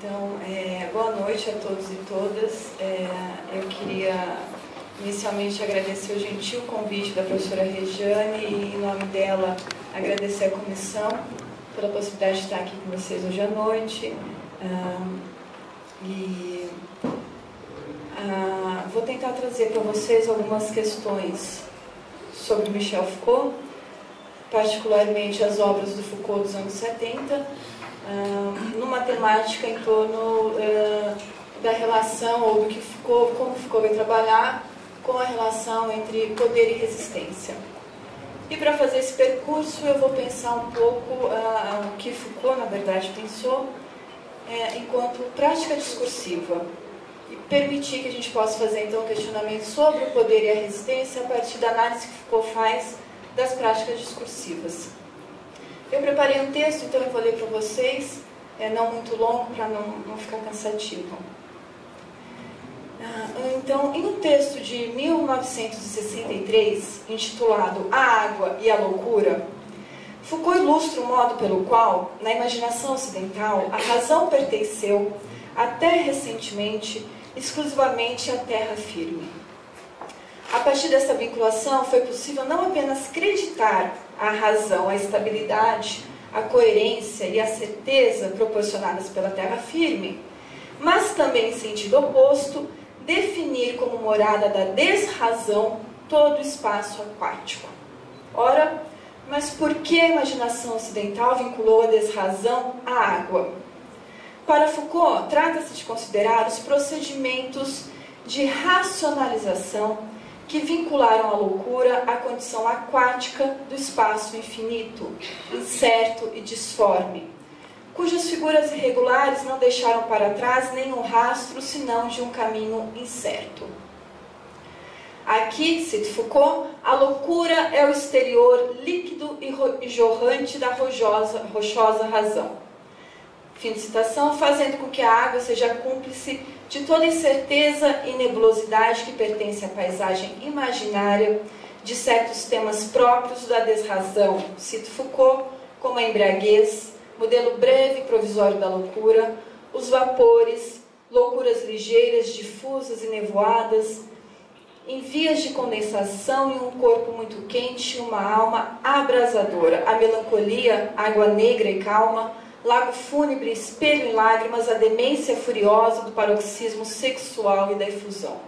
Então, boa noite a todos e todas. Eu queria inicialmente agradecer o gentil convite da professora Regiane e, em nome dela, agradecer a comissão pela possibilidade de estar aqui com vocês hoje à noite. Vou tentar trazer para vocês algumas questões sobre Michel Foucault, particularmente as obras do Foucault dos anos 70, numa temática em torno da relação, ou do que Foucault, como Foucault vai trabalhar com a relação entre poder e resistência. E para fazer esse percurso eu vou pensar um pouco o que Foucault, na verdade, pensou enquanto prática discursiva, e permitir que a gente possa fazer então um questionamento sobre o poder e a resistência a partir da análise que Foucault faz das práticas discursivas. Eu preparei um texto, então eu vou ler para vocês, não muito longo, para não ficar cansativo. Então, em um texto de 1963, intitulado A Água e a Loucura, Foucault ilustra o modo pelo qual, na imaginação ocidental, a razão pertenceu, até recentemente, exclusivamente à terra firme. A partir dessa vinculação, foi possível não apenas acreditar a razão, a estabilidade, a coerência e a certeza proporcionadas pela terra firme, mas também, em sentido oposto, definir como morada da desrazão todo o espaço aquático. Ora, mas por que a imaginação ocidental vinculou a desrazão à água? Para Foucault, trata-se de considerar os procedimentos de racionalização que vincularam a loucura à condição aquática do espaço infinito, incerto e disforme, cujas figuras irregulares não deixaram para trás nenhum rastro senão de um caminho incerto. Aqui, cita Foucault, a loucura é o exterior líquido e jorrante da rochosa razão. Fim de citação, fazendo com que a água seja cúmplice de toda incerteza e nebulosidade que pertence à paisagem imaginária de certos temas próprios da desrazão, cito Foucault, como a embriaguez, modelo breve e provisório da loucura, os vapores, loucuras ligeiras, difusas e nevoadas, em vias de condensação e um corpo muito quente e uma alma abrasadora, a melancolia, água negra e calma, lago fúnebre, espelho em lágrimas, a demência furiosa do paroxismo sexual e da efusão.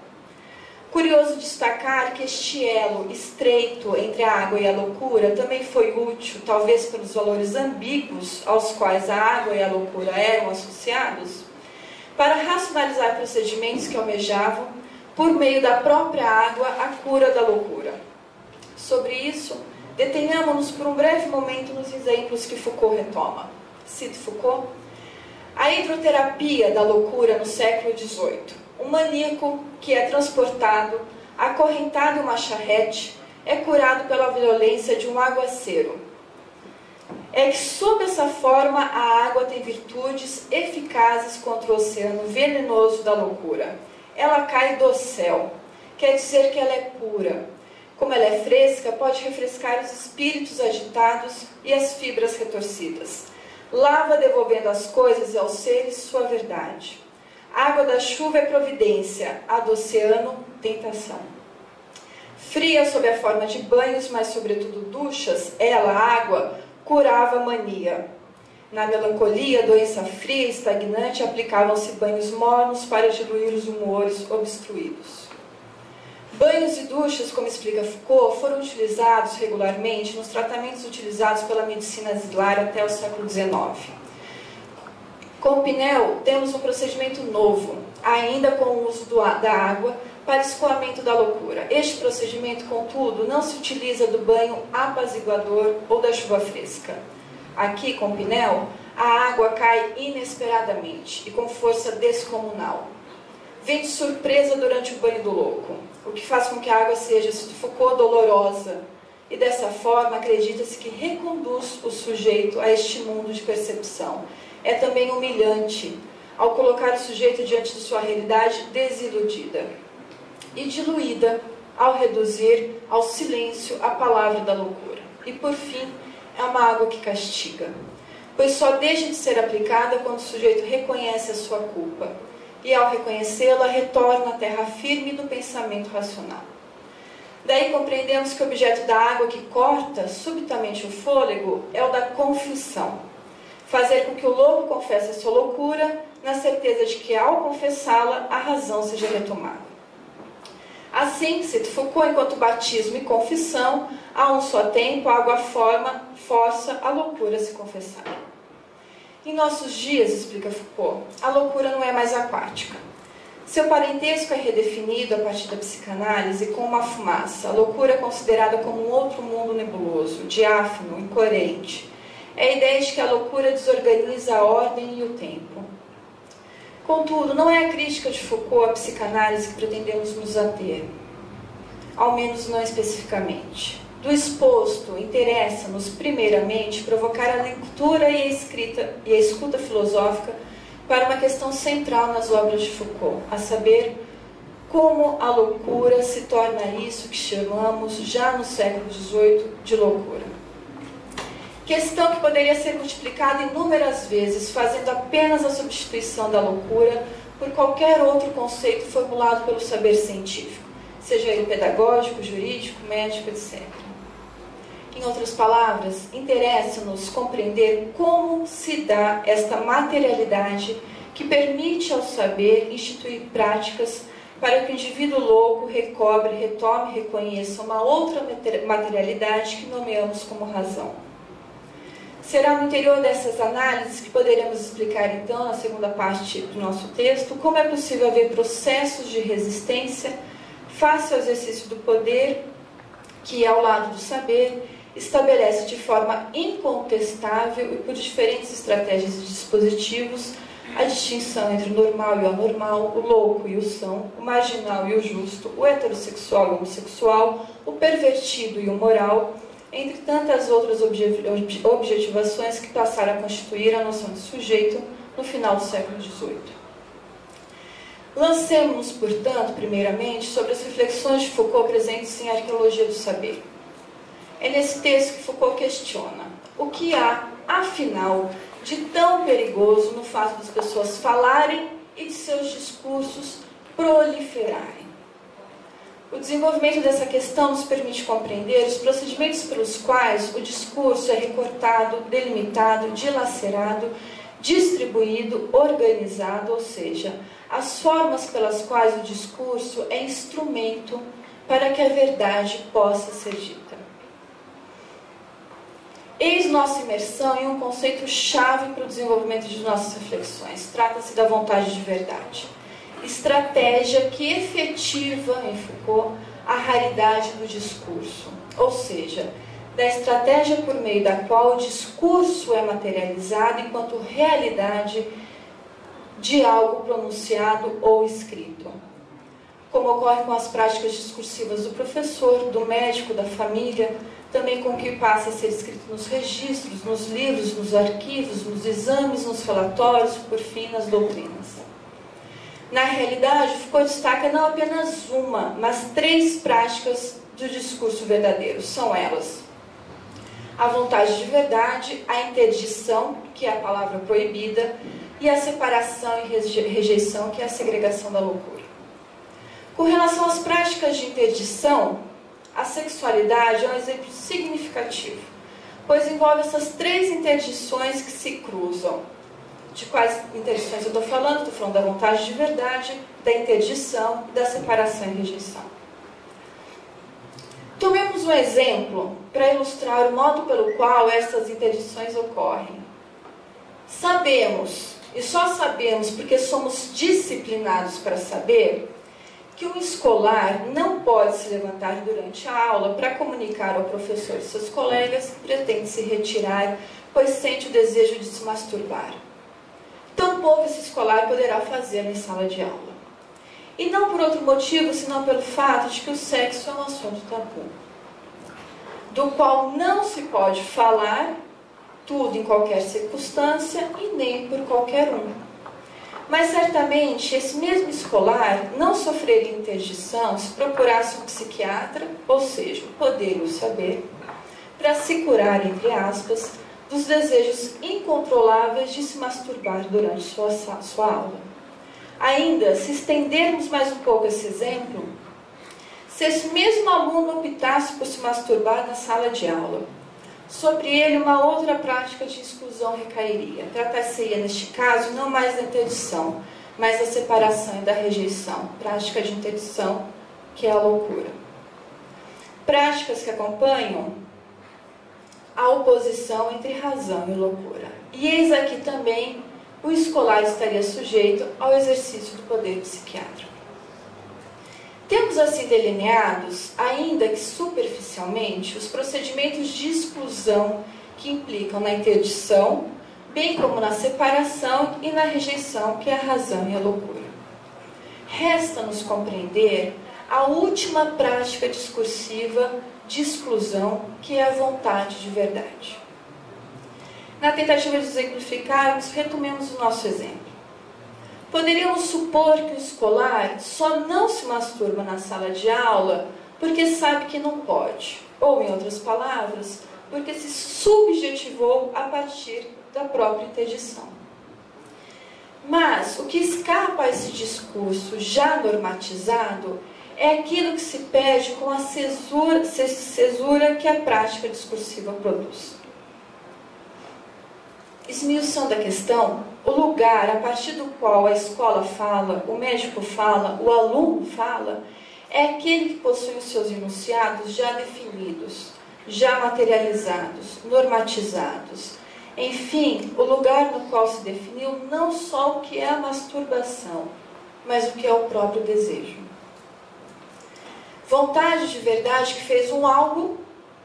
Curioso destacar que este elo estreito entre a água e a loucura também foi útil, talvez pelos valores ambíguos aos quais a água e a loucura eram associados, para racionalizar procedimentos que almejavam, por meio da própria água, a cura da loucura. Sobre isso, detenhamos-nos por um breve momento nos exemplos que Foucault retoma. Cito Foucault: a hidroterapia da loucura no século XVIII. Um maníaco que é transportado, acorrentado em uma charrete, é curado pela violência de um aguaceiro. É que, sob essa forma, a água tem virtudes eficazes contra o oceano venenoso da loucura. Ela cai do céu, quer dizer que ela é pura. Como ela é fresca, pode refrescar os espíritos agitados e as fibras retorcidas. Lava devolvendo às coisas e aos seres sua verdade. A água da chuva é providência, a do oceano, tentação. Fria sob a forma de banhos, mas sobretudo duchas, ela, a água, curava a mania. Na melancolia, doença fria e estagnante, aplicavam-se banhos mornos para diluir os humores obstruídos. Banhos e duchas, como explica Foucault, foram utilizados regularmente nos tratamentos utilizados pela medicina asilar até o século XIX. Com Pinel, temos um procedimento novo, ainda com o uso da água para escoamento da loucura. Este procedimento, contudo, não se utiliza do banho apaziguador ou da chuva fresca. Aqui, com Pinel, a água cai inesperadamente e com força descomunal. Vem de surpresa durante o banho do louco, o que faz com que a água seja, cito Foucault, dolorosa, e dessa forma acredita-se que reconduz o sujeito a este mundo de percepção. É também humilhante, ao colocar o sujeito diante de sua realidade desiludida, e diluída, ao reduzir ao silêncio a palavra da loucura. E, por fim, é uma água que castiga. pois só deixa de ser aplicada quando o sujeito reconhece a sua culpa, e ao reconhecê-la, retorna à terra firme do pensamento racional. Daí compreendemos que o objeto da água que corta subitamente o fôlego é o da confissão. Fazer com que o louco confesse a sua loucura, na certeza de que, ao confessá-la, a razão seja retomada. Assim, cita Foucault, enquanto batismo e confissão, a um só tempo, a água força a loucura a se confessar. Em nossos dias, explica Foucault, a loucura não é mais aquática. Seu parentesco é redefinido a partir da psicanálise com uma fumaça. A loucura é considerada como um outro mundo nebuloso, diáfano, incoerente. É a ideia de que a loucura desorganiza a ordem e o tempo. Contudo, não é a crítica de Foucault à psicanálise que pretendemos nos ater, ao menos não especificamente. Do exposto, interessa-nos, primeiramente, provocar a leitura e a escuta filosófica para uma questão central nas obras de Foucault, a saber, como a loucura se torna isso que chamamos, já no século XVIII, de loucura. Questão que poderia ser multiplicada inúmeras vezes, fazendo apenas a substituição da loucura por qualquer outro conceito formulado pelo saber científico, seja ele pedagógico, jurídico, médico, etc. Em outras palavras, interessa-nos compreender como se dá esta materialidade que permite ao saber instituir práticas para que o indivíduo louco recobre, retome e reconheça uma outra materialidade que nomeamos como razão. Será no interior dessas análises que poderemos explicar, então, na segunda parte do nosso texto, como é possível haver processos de resistência face ao exercício do poder que, ao lado do saber, estabelece de forma incontestável e por diferentes estratégias e dispositivos a distinção entre o normal e o anormal, o louco e o são, o marginal e o justo, o heterossexual e o homossexual, o pervertido e o moral, entre tantas outras objetivações que passaram a constituir a noção de sujeito no final do século XVIII. Lancemos-nos, portanto, primeiramente, sobre as reflexões de Foucault presentes em Arqueologia do Saber. É nesse texto que Foucault questiona o que há, afinal, de tão perigoso no fato das pessoas falarem e de seus discursos proliferarem. O desenvolvimento dessa questão nos permite compreender os procedimentos pelos quais o discurso é recortado, delimitado, dilacerado, distribuído, organizado, ou seja, as formas pelas quais o discurso é instrumento para que a verdade possa ser dita. Eis nossa imersão em um conceito-chave para o desenvolvimento de nossas reflexões. Trata-se da vontade de verdade. Estratégia que efetiva, em Foucault, a raridade do discurso. Ou seja, da estratégia por meio da qual o discurso é materializado enquanto realidade de algo pronunciado ou escrito. Como ocorre com as práticas discursivas do professor, do médico, da família, também com o que passa a ser escrito nos registros, nos livros, nos arquivos, nos exames, nos relatórios, por fim, nas doutrinas. Na realidade, Foucault destaca não apenas uma, mas 3 práticas do discurso verdadeiro. São elas: a vontade de verdade, a interdição, que é a palavra proibida, e a separação e rejeição, que é a segregação da loucura. Com relação às práticas de interdição, a sexualidade é um exemplo significativo, pois envolve essas 3 interdições que se cruzam. De quais interdições eu estou falando? Estou falando da vontade de verdade, da interdição, da separação e rejeição. Tomemos um exemplo para ilustrar o modo pelo qual essas interdições ocorrem. Sabemos, e só sabemos porque somos disciplinados para saber, que um escolar não pode se levantar durante a aula para comunicar ao professor e seus colegas que pretende se retirar, pois sente o desejo de se masturbar. Tampouco esse escolar poderá fazer em sala de aula. E não por outro motivo, senão pelo fato de que o sexo é um assunto tabu, do qual não se pode falar tudo em qualquer circunstância e nem por qualquer um. Mas certamente esse mesmo escolar não sofreria interdição se procurasse um psiquiatra, ou seja, o poder e o saber, para se curar, entre aspas, dos desejos incontroláveis de se masturbar durante sua aula. Ainda, se estendermos mais um pouco esse exemplo, se esse mesmo aluno optasse por se masturbar na sala de aula, sobre ele uma outra prática de exclusão recairia. Tratar-se-ia, neste caso, não mais da interdição, mas da separação e da rejeição, prática de interdição, que é a loucura. Práticas que acompanham a oposição entre razão e loucura. E eis aqui também o escolar estaria sujeito ao exercício do poder psiquiátrico. Temos assim delineados, ainda que superficialmente, os procedimentos de exclusão que implicam na interdição, bem como na separação e na rejeição, que é a razão e a loucura. Resta-nos compreender a última prática discursiva de exclusão, que é a vontade de verdade. Na tentativa de exemplificarmos, retomemos o nosso exemplo. Poderíamos supor que o escolar só não se masturba na sala de aula porque sabe que não pode, ou, em outras palavras, porque se subjetivou a partir da própria interdição. Mas o que escapa a esse discurso já normatizado é aquilo que se perde com a cesura que a prática discursiva produz. Esmiuçando a questão, o lugar a partir do qual a escola fala, o médico fala, o aluno fala, é aquele que possui os seus enunciados já definidos, já materializados, normatizados. Enfim, o lugar no qual se definiu não só o que é a masturbação, mas o que é o próprio desejo. Vontade de verdade que fez um algo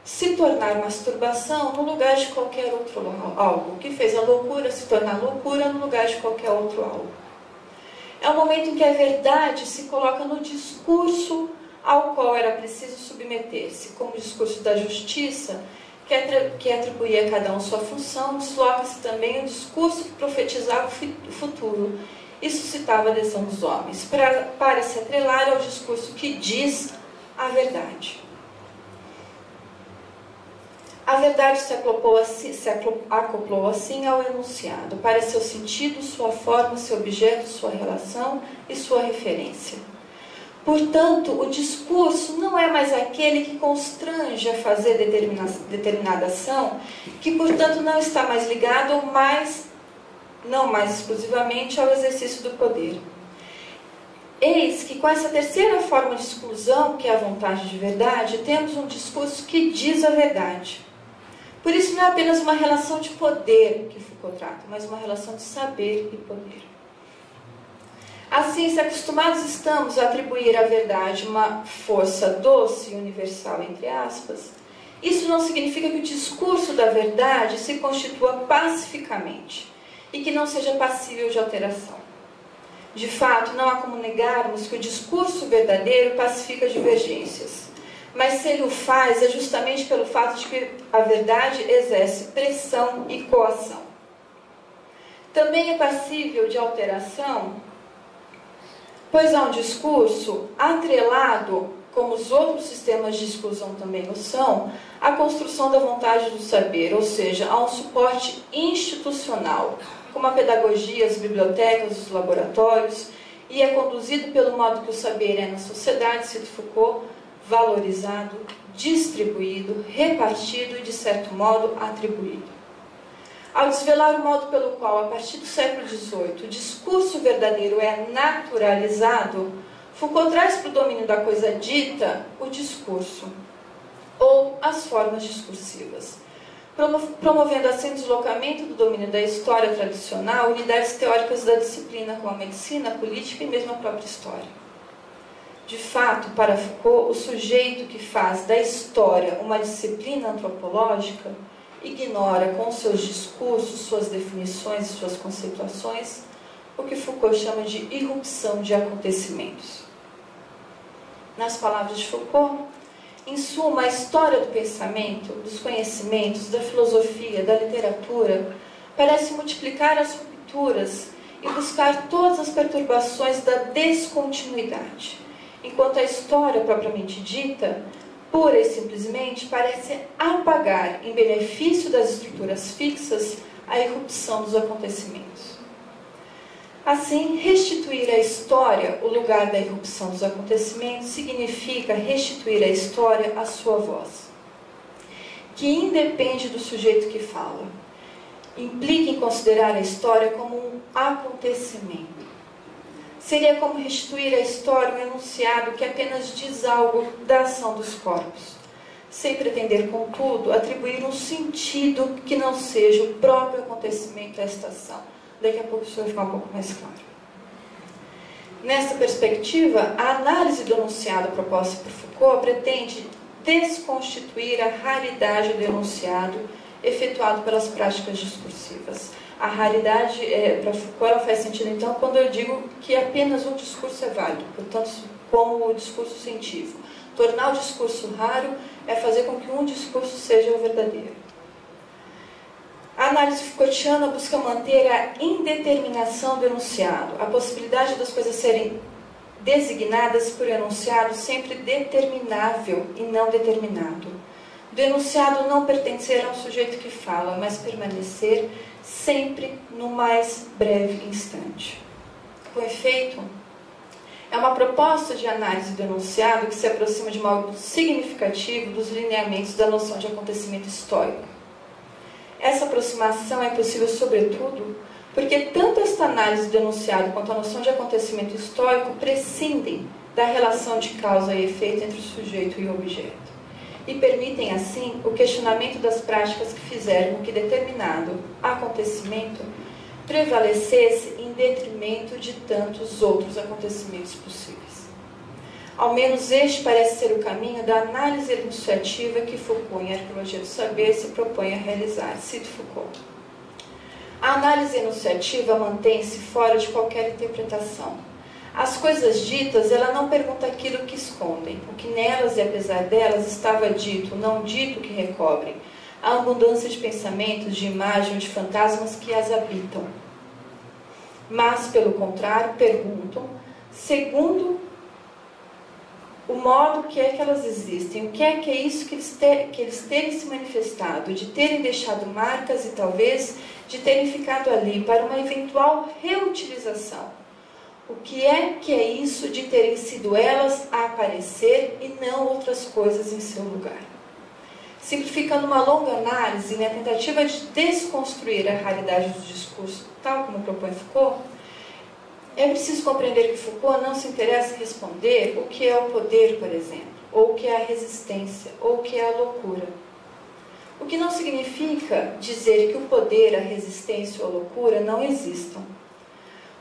se tornar masturbação no lugar de qualquer outro algo, que fez a loucura se tornar loucura no lugar de qualquer outro algo. É o momento em que a verdade se coloca no discurso ao qual era preciso submeter-se, como o discurso da justiça, que atribuía a cada um sua função, desloca-se também o discurso que profetizava o futuro e suscitava a adesão dos homens, para se atrelar ao discurso que diz a verdade. A verdade se acoplou assim ao enunciado, para seu sentido, sua forma, seu objeto, sua relação e sua referência. Portanto, o discurso não é mais aquele que constrange a fazer determinada ação, que, portanto, não está mais ligado, não mais exclusivamente, ao exercício do poder. Eis que, com essa terceira forma de exclusão, que é a vontade de verdade, temos um discurso que diz a verdade. Por isso, não é apenas uma relação de poder que Foucault trata, mas uma relação de saber e poder. Assim, se acostumados estamos a atribuir à verdade uma força doce e universal, entre aspas, isso não significa que o discurso da verdade se constitua pacificamente e que não seja passível de alteração. De fato, não há como negarmos que o discurso verdadeiro pacifica divergências. Mas se ele o faz, é justamente pelo fato de que a verdade exerce pressão e coação. Também é passível de alteração, pois há um discurso atrelado, como os outros sistemas de exclusão também o são, à construção da vontade do saber, ou seja, há um suporte institucional, como a pedagogia, as bibliotecas, os laboratórios, e é conduzido pelo modo que o saber é na sociedade, cito Foucault, valorizado, distribuído, repartido e, de certo modo, atribuído. Ao desvelar o modo pelo qual, a partir do século XVIII, o discurso verdadeiro é naturalizado, Foucault traz para o domínio da coisa dita o discurso, ou as formas discursivas, promovendo assim o deslocamento do domínio da história tradicional, unidades teóricas da disciplina, como a medicina, a política e mesmo a própria história. De fato, para Foucault, o sujeito que faz da história uma disciplina antropológica ignora com seus discursos, suas definições e suas conceituações o que Foucault chama de irrupção de acontecimentos. Nas palavras de Foucault, em suma, a história do pensamento, dos conhecimentos, da filosofia, da literatura, parece multiplicar as rupturas e buscar todas as perturbações da descontinuidade, enquanto a história propriamente dita pura e simplesmente parece apagar, em benefício das estruturas fixas, a irrupção dos acontecimentos. Assim, restituir à história o lugar da irrupção dos acontecimentos significa restituir à história a sua voz, que independe do sujeito que fala. Implica em considerar a história como um acontecimento. Seria como restituir à história um enunciado que apenas diz algo da ação dos corpos, sem pretender, contudo, atribuir um sentido que não seja o próprio acontecimento a esta ação. Daqui a pouco isso vai ficar um pouco mais claro. Nessa perspectiva, a análise do enunciado proposta por Foucault pretende desconstituir a raridade do enunciado efetuado pelas práticas discursivas. A raridade, para Foucault, ela faz sentido, então, quando eu digo que apenas um discurso é válido, portanto, como o discurso científico. Tornar o discurso raro é fazer com que um discurso seja o verdadeiro. A análise Foucaultiana busca manter a indeterminação do enunciado, a possibilidade das coisas serem designadas por enunciado sempre determinável e não determinado. Do enunciado não pertencer ao sujeito que fala, mas permanecer sempre no mais breve instante. Com efeito, é uma proposta de análise do enunciado que se aproxima de modo significativo dos lineamentos da noção de acontecimento histórico. Essa aproximação é possível, sobretudo, porque tanto esta análise do enunciado quanto a noção de acontecimento histórico prescindem da relação de causa e efeito entre o sujeito e o objeto, e permitem, assim, o questionamento das práticas que fizeram com que determinado acontecimento prevalecesse em detrimento de tantos outros acontecimentos possíveis. Ao menos este parece ser o caminho da análise enunciativa que Foucault, em Arqueologia do Saber, se propõe a realizar. Cito Foucault. A análise enunciativa mantém-se fora de qualquer interpretação. As coisas ditas, ela não pergunta aquilo que escondem, o que nelas e apesar delas estava dito, não dito que recobrem, a abundância de pensamentos, de imagem ou de fantasmas que as habitam. Mas, pelo contrário, perguntam, segundo o modo que é que elas existem, o que é isso que eles terem se manifestado, de terem deixado marcas e talvez de terem ficado ali para uma eventual reutilização. O que é isso de terem sido elas a aparecer e não outras coisas em seu lugar? Simplificando uma longa análise na tentativa de desconstruir a raridade do discurso, tal como propõe Foucault, é preciso compreender que Foucault não se interessa em responder o que é o poder, por exemplo, ou o que é a resistência, ou o que é a loucura. O que não significa dizer que o poder, a resistência ou a loucura não existam.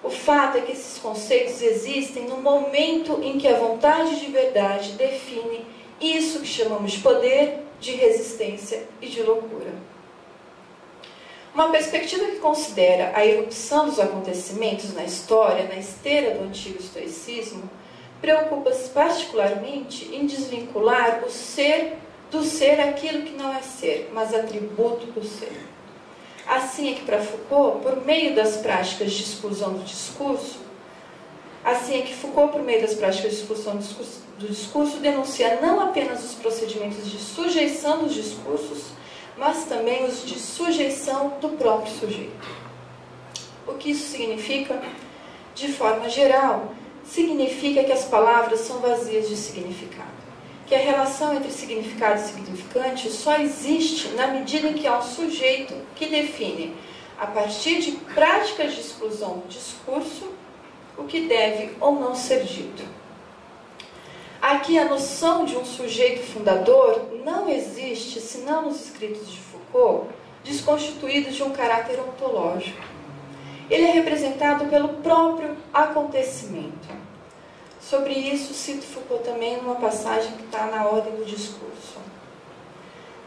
O fato é que esses conceitos existem no momento em que a vontade de verdade define isso que chamamos de poder, de resistência e de loucura. Uma perspectiva que considera a irrupção dos acontecimentos na história, na esteira do antigo estoicismo, preocupa-se particularmente em desvincular o ser do ser aquilo que não é ser, mas atributo do ser. Assim é que para Foucault, por meio das práticas de exclusão do discurso, do discurso denuncia não apenas os procedimentos de sujeição dos discursos, mas também os de sujeição do próprio sujeito. O que isso significa? De forma geral, significa que as palavras são vazias de significado, que a relação entre significado e significante só existe na medida em que há um sujeito que define, a partir de práticas de exclusão do discurso, o que deve ou não ser dito. Aqui a noção de um sujeito fundador não existe, senão nos escritos de Foucault, desconstituído de um caráter ontológico. Ele é representado pelo próprio acontecimento. Sobre isso, cito Foucault também numa passagem que está na ordem do discurso.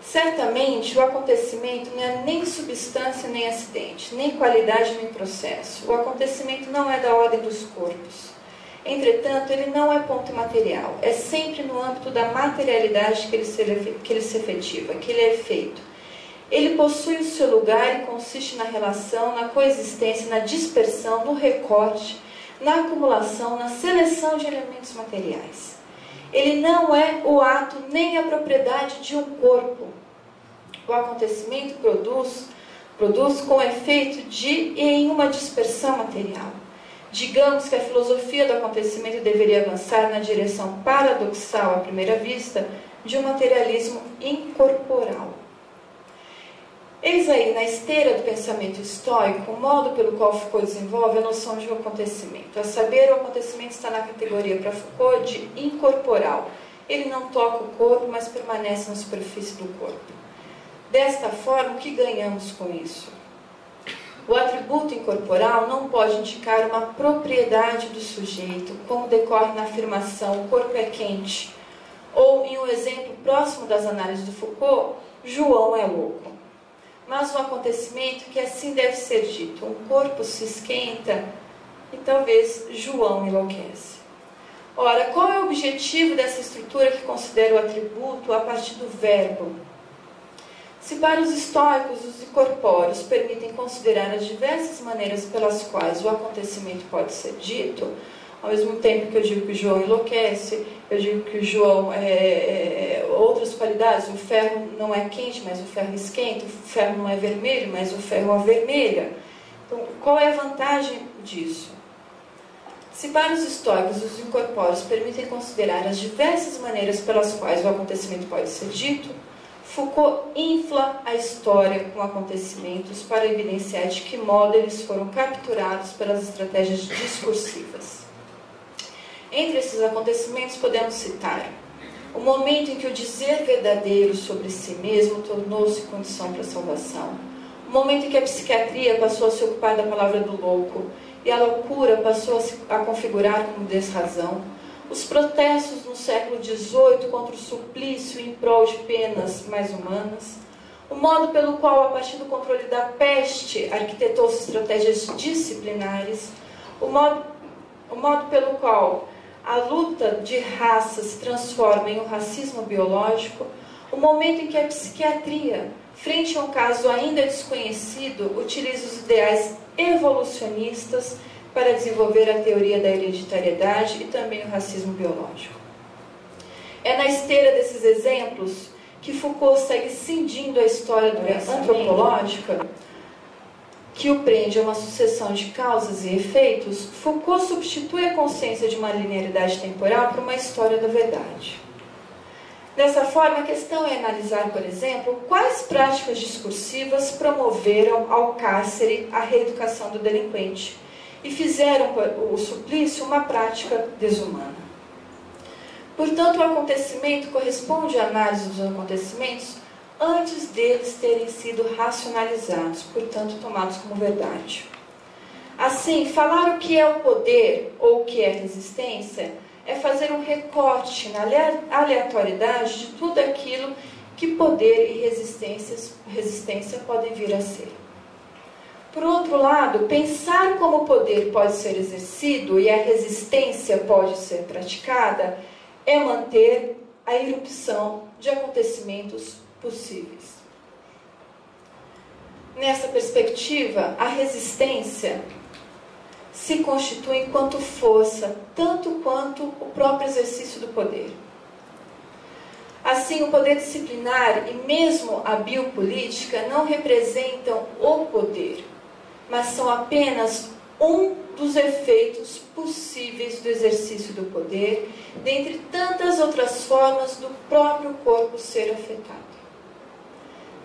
Certamente, o acontecimento não é nem substância nem acidente, nem qualidade nem processo. O acontecimento não é da ordem dos corpos. Entretanto, ele não é ponto material. É sempre no âmbito da materialidade que ele se efetiva, que ele é feito. Ele possui o seu lugar e consiste na relação, na coexistência, na dispersão, no recorte, na acumulação, na seleção de elementos materiais. Ele não é o ato nem a propriedade de um corpo. O acontecimento produz com efeito de em uma dispersão material. Digamos que a filosofia do acontecimento deveria avançar na direção paradoxal, à primeira vista, de um materialismo incorporal. Eis aí, na esteira do pensamento estoico, o modo pelo qual Foucault desenvolve a noção de um acontecimento. A saber, o acontecimento está na categoria, para Foucault, de incorporal. Ele não toca o corpo, mas permanece na superfície do corpo. Desta forma, o que ganhamos com isso? O atributo incorporal não pode indicar uma propriedade do sujeito, como decorre na afirmação o corpo é quente, ou, em um exemplo próximo das análises do Foucault, João é louco. Mas um acontecimento que assim deve ser dito, um corpo se esquenta e talvez João enlouquece. Ora, qual é o objetivo dessa estrutura que considera o atributo a partir do verbo? Se para os estoicos os incorpóreos permitem considerar as diversas maneiras pelas quais o acontecimento pode ser dito, ao mesmo tempo que eu digo que o João enlouquece, eu digo que o João outras qualidades, o ferro não é quente, mas o ferro esquenta, o ferro não é vermelho, mas o ferro avermelha. Então, qual é a vantagem disso? Se para os estoicos os incorpóreos permitem considerar as diversas maneiras pelas quais o acontecimento pode ser dito, Foucault infla a história com acontecimentos para evidenciar de que modo eles foram capturados pelas estratégias discursivas. Entre esses acontecimentos podemos citar o momento em que o dizer verdadeiro sobre si mesmo tornou-se condição para a salvação, o momento em que a psiquiatria passou a se ocupar da palavra do louco e a loucura passou a configurar como desrazão, os protestos no século XVIII contra o suplício em prol de penas mais humanas, o modo pelo qual, a partir do controle da peste, arquitetou-se estratégias disciplinares, o modo pelo qual a luta de raça se transforma em um racismo biológico, o momento em que a psiquiatria, frente a um caso ainda desconhecido, utiliza os ideais evolucionistas para desenvolver a teoria da hereditariedade e também o racismo biológico. É na esteira desses exemplos que Foucault segue cindindo a história antropológica, que o prende a uma sucessão de causas e efeitos. Foucault substitui a consciência de uma linearidade temporal por uma história da verdade. Dessa forma, a questão é analisar, por exemplo, quais práticas discursivas promoveram ao cárcere a reeducação do delinquente e fizeram o suplício uma prática desumana. Portanto, o acontecimento corresponde à análise dos acontecimentos antes deles terem sido racionalizados, portanto, tomados como verdade. Assim, falar o que é o poder ou o que é resistência é fazer um recorte na aleatoriedade de tudo aquilo que poder e resistência podem vir a ser. Por outro lado, pensar como o poder pode ser exercido e a resistência pode ser praticada é manter a irrupção de acontecimentos possíveis. Nessa perspectiva, a resistência se constitui enquanto força, tanto quanto o próprio exercício do poder. Assim, o poder disciplinar e mesmo a biopolítica não representam o poder, mas são apenas um dos efeitos possíveis do exercício do poder, dentre tantas outras formas do próprio corpo ser afetado.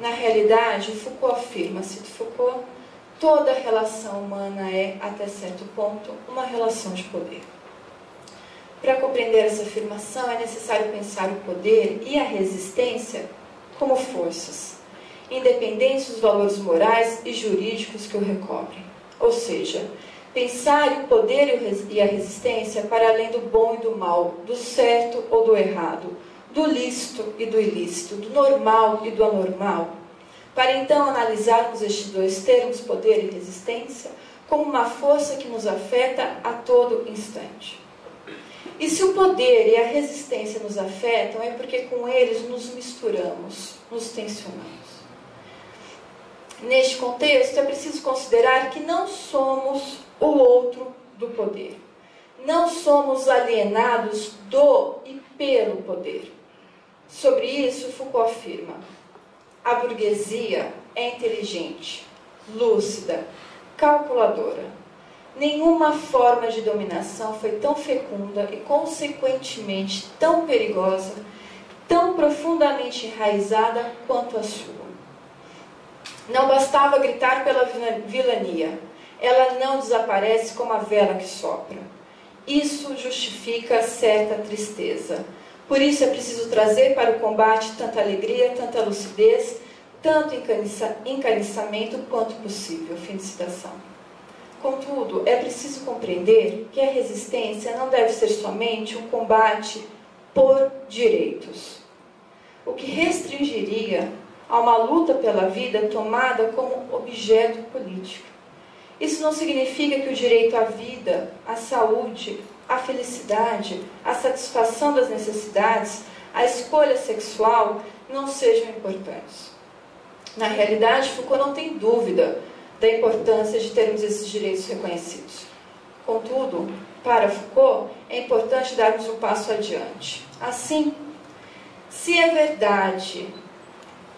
Na realidade, Foucault afirma, cito Foucault, toda relação humana é, até certo ponto, uma relação de poder. Para compreender essa afirmação, é necessário pensar o poder e a resistência como forças, independentes dos valores morais e jurídicos que o recobrem. Ou seja, pensar o poder e a resistência para além do bom e do mal, do certo ou do errado, do lícito e do ilícito, do normal e do anormal, para então analisarmos estes dois termos, poder e resistência, como uma força que nos afeta a todo instante. E se o poder e a resistência nos afetam, é porque com eles nos misturamos, nos tensionamos. Neste contexto, é preciso considerar que não somos o outro do poder. não somos alienados do e pelo poder. Sobre isso, Foucault afirma: a burguesia é inteligente, lúcida, calculadora. Nenhuma forma de dominação foi tão fecunda e, consequentemente, tão perigosa, tão profundamente enraizada quanto a sua. Não bastava gritar pela vilania. Ela não desaparece como a vela que sopra. Isso justifica certa tristeza. Por isso é preciso trazer para o combate tanta alegria, tanta lucidez, tanto encaniçamento quanto possível. Fim de citação. Contudo, é preciso compreender que a resistência não deve ser somente um combate por direitos, o que restringiria a uma luta pela vida tomada como objeto político. Isso não significa que o direito à vida, à saúde, à felicidade, à satisfação das necessidades, à escolha sexual não sejam importantes. Na realidade, Foucault não tem dúvida da importância de termos esses direitos reconhecidos. Contudo, para Foucault, é importante darmos um passo adiante. Assim, se é verdade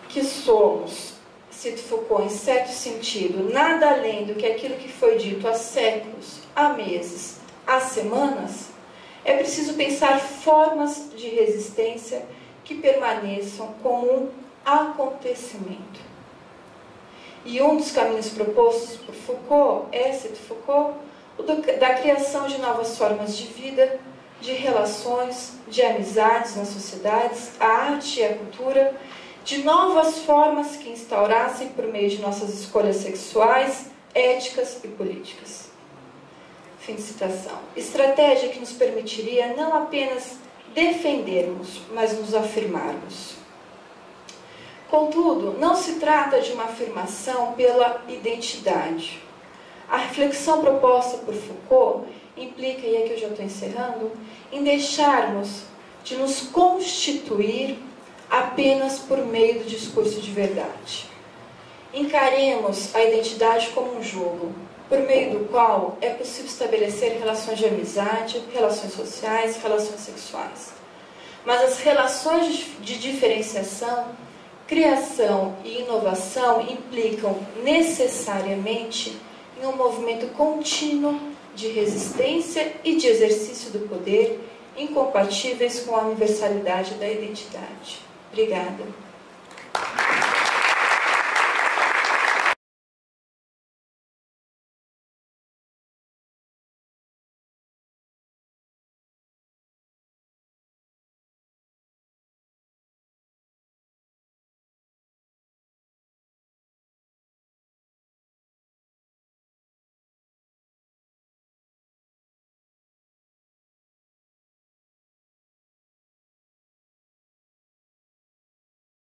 que somos, cito Foucault, em certo sentido, nada além do que aquilo que foi dito há séculos, há meses, há semanas, é preciso pensar formas de resistência que permaneçam como um acontecimento. E um dos caminhos propostos por Foucault é, cito Foucault, o da criação de novas formas de vida, de relações, de amizades nas sociedades, a arte e a cultura, de novas formas que instaurassem por meio de nossas escolhas sexuais, éticas e políticas. Fim de citação. Estratégia que nos permitiria não apenas defendermos, mas nos afirmarmos. Contudo, não se trata de uma afirmação pela identidade. A reflexão proposta por Foucault implica, e aqui eu já estou encerrando, em deixarmos de nos constituir apenas por meio do discurso de verdade. Encaremos a identidade como um jogo, por meio do qual é possível estabelecer relações de amizade, relações sociais, relações sexuais. Mas as relações de diferenciação, criação e inovação implicam necessariamente em um movimento contínuo de resistência e de exercício do poder, incompatíveis com a universalidade da identidade. Obrigada.